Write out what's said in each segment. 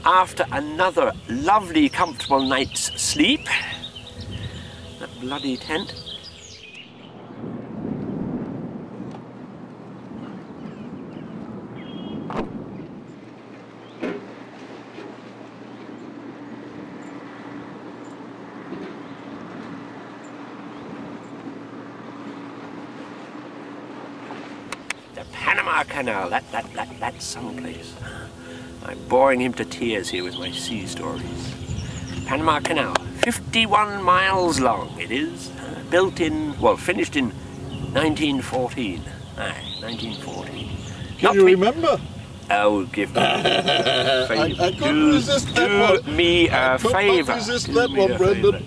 after another lovely, comfortable night's sleep. That bloody tent. The Panama Canal, that's someplace. I'm boring him to tears here with my sea stories. Panama Canal, 51 miles long it is. Built in, well, finished in 1914. Aye, 1914. Can you remember? Oh, give me a favour. I couldn't resist that one. Do me a favour. I couldn't resist that one, Brendan.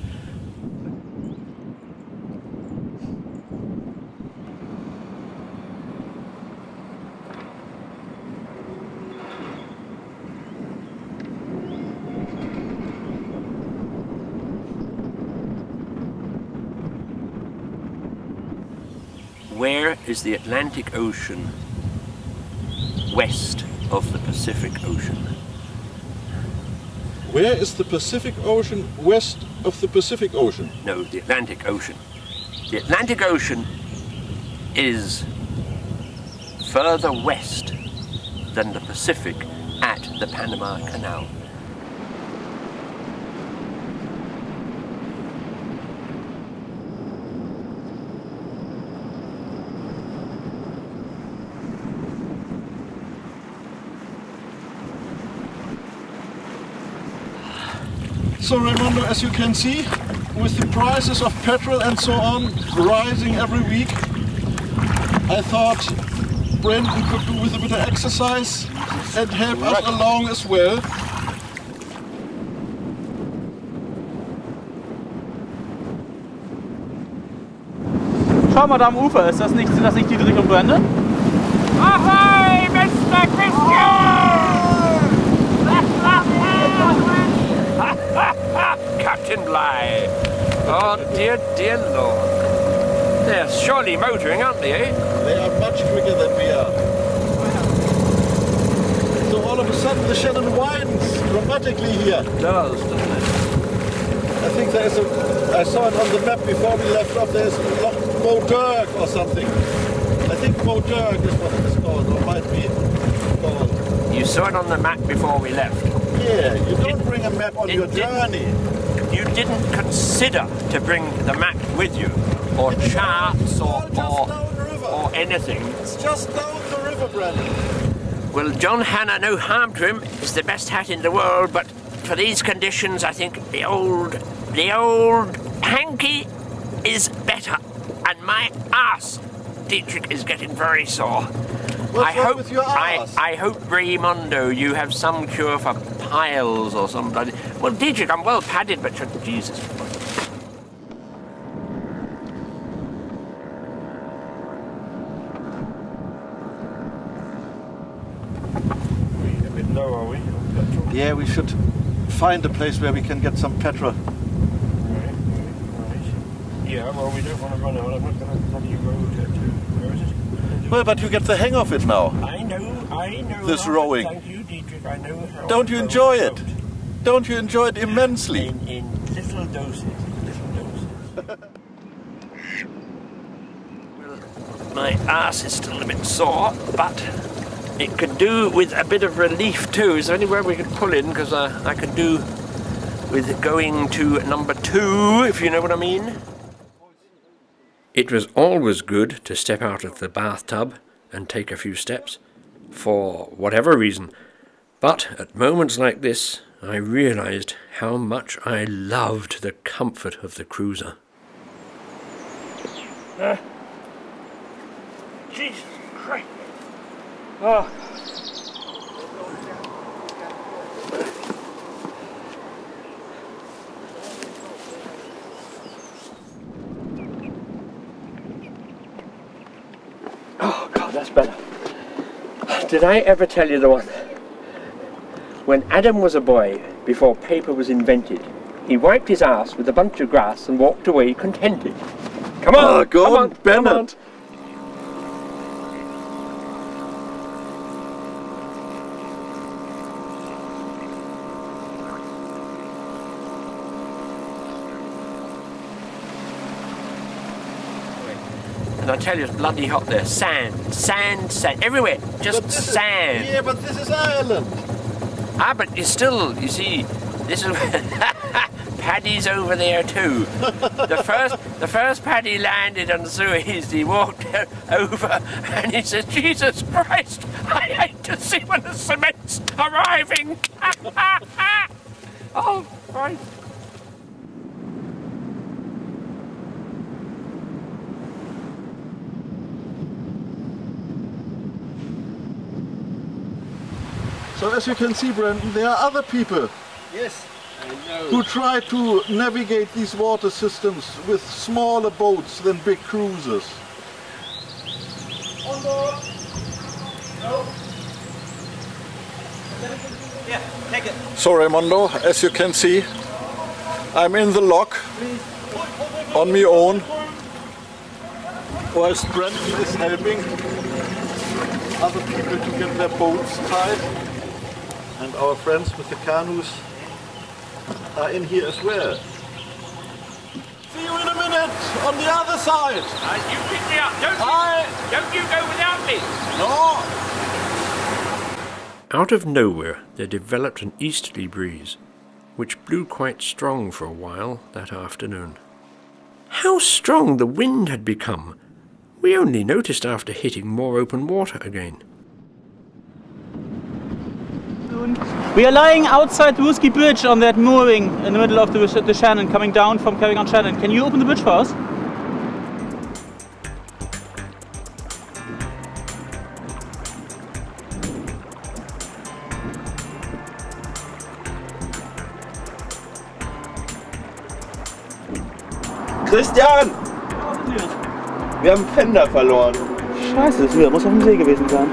Where is the Atlantic Ocean west of the Pacific Ocean? Where is the Pacific Ocean west of the Pacific Ocean? No, the Atlantic Ocean. The Atlantic Ocean is further west than the Pacific at the Panama Canal. So Raimondo, as you can see, with the prices of petrol and so on rising every week, I thought Brendan could do with a bit of exercise and help us along as well. Schau mal, da am Ufer, sind das nicht die Drehbrände? Ahoy, Mr. Christian! Captain Bligh! Oh dear, dear Lord. They're surely motoring, aren't they, eh? They are much quicker than we are. So all of a sudden the Shannon winds dramatically here. It does, doesn't it? I think there's I saw it on the map before we left off, there's Loch Moderg or something. I think Moderg is what it's called, or might be called. You saw it on the map before we left. Yeah, you don't bring a map on your journey. You didn't consider to bring the map with you, or charts, or anything. It's just down the river, Brendan. Well, John Hanna, no harm to him, is the best hat in the world, but for these conditions, I think the old hanky is better. And my arse, Dietrich, is getting very sore. What's wrong with your arse? I hope, Raimondo, you have some cure for piles or some bloody... Well, Dietrich, I'm well padded, but Jesus. We're a bit low, are we? Yeah, we should find a place where we can get some petrol. Right. Yeah, well, we don't want to run out. I'm not going to bloody road to... Where is it? Well, but you get the hang of it now. I know. This rowing. Thank you, Dietrich. I know how. Don't you enjoy it? Don't you enjoy it immensely? In little doses. Well, my arse is still a bit sore, but it could do with a bit of relief too. Is there anywhere we could pull in? Because I could do with going to number 2, if you know what I mean. It was always good to step out of the bathtub and take a few steps, for whatever reason. But at moments like this, I realised how much I loved the comfort of the cruiser. Jesus Christ! Oh. Oh God, that's better. Did I ever tell you the one? When Adam was a boy, before paper was invented, he wiped his ass with a bunch of grass and walked away contented. Come on, go on, Bennett. and I tell you it's bloody hot there. Sand, sand, sand, everywhere, just sand. Yeah, but this is Ireland. Ah, but it's still, you see, this is Paddy's over there too. The first Paddy landed on Suez, he walked over and he said, Jesus Christ, I hate to see when the cement's arriving. Oh, Christ. So as you can see, Brendan, there are other people Yes, I know. who try to navigate these water systems with smaller boats than big cruisers. On board. No. Yeah, take it. So Raimondo, as you can see, I'm in the lock on my own, whilst Brendan is helping other people to get their boats tied. And our friends with the canoes are in here as well. See you in a minute on the other side. You pick me up, don't you go without me. No. Out of nowhere there developed an easterly breeze, which blew quite strong for a while that afternoon. How strong the wind had become, we only noticed after hitting more open water again. We are lying outside the Roosky Bridge on that mooring in the middle of the Shannon, coming down from carrying on Shannon. Can you open the bridge for us? Christian! Wir haben Fender verloren. Scheiße, das muss auf dem See gewesen sein.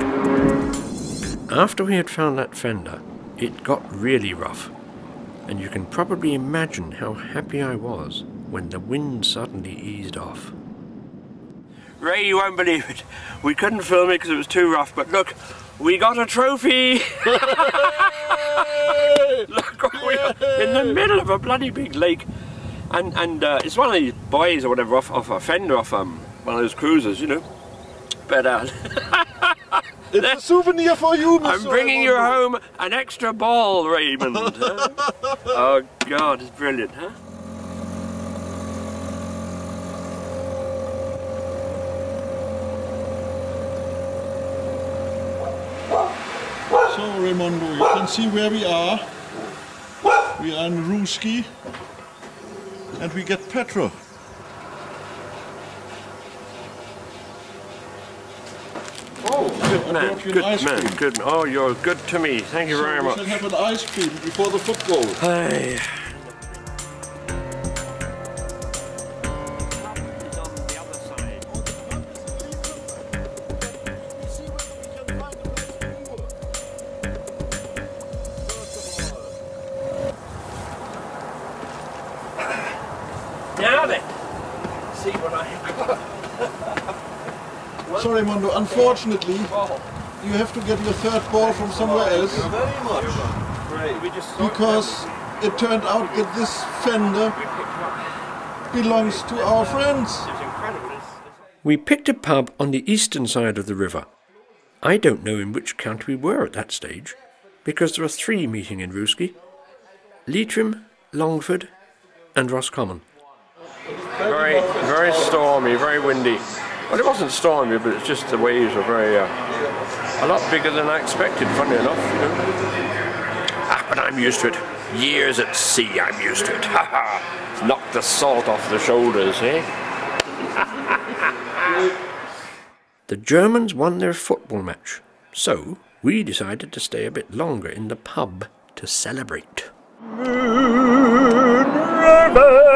After we had found that fender, it got really rough, and you can probably imagine how happy I was when the wind suddenly eased off. Ray, you won't believe it. We couldn't film it because it was too rough, but look, we got a trophy! Look, we are in the middle of a bloody big lake, and it's one of these buoys or whatever off a fender off one of those cruisers, you know. But It's a souvenir for you, Mr. I'm bringing you Raimondo. home an extra ball, Raymond. Huh? Oh God, it's brilliant, huh? So Raimondo, you can see where we are. We are in Roosky and we get petrol. Oh, good man, brought you an good ice man, cream. good man. Oh, you're good to me. Thank you very We much. shall have an ice cream before the football. Hey. Now then, see what I have got. Sorry, Mondo, unfortunately, you have to get your third ball from somewhere else Very much. because it turned out that this fender belongs to our friends. We picked a pub on the eastern side of the river. I don't know in which county we were at that stage, because there are 3 meeting in Roosky: Leitrim, Longford and Roscommon. Very, very stormy, very windy. Well, it wasn't stormy, but it's just the waves were very, a lot bigger than I expected, funny enough, you know. Ah, but I'm used to it. Years at sea, I'm used to it. Ha ha! Knock the salt off the shoulders, eh? The Germans won their football match, so we decided to stay a bit longer in the pub to celebrate. Moon River!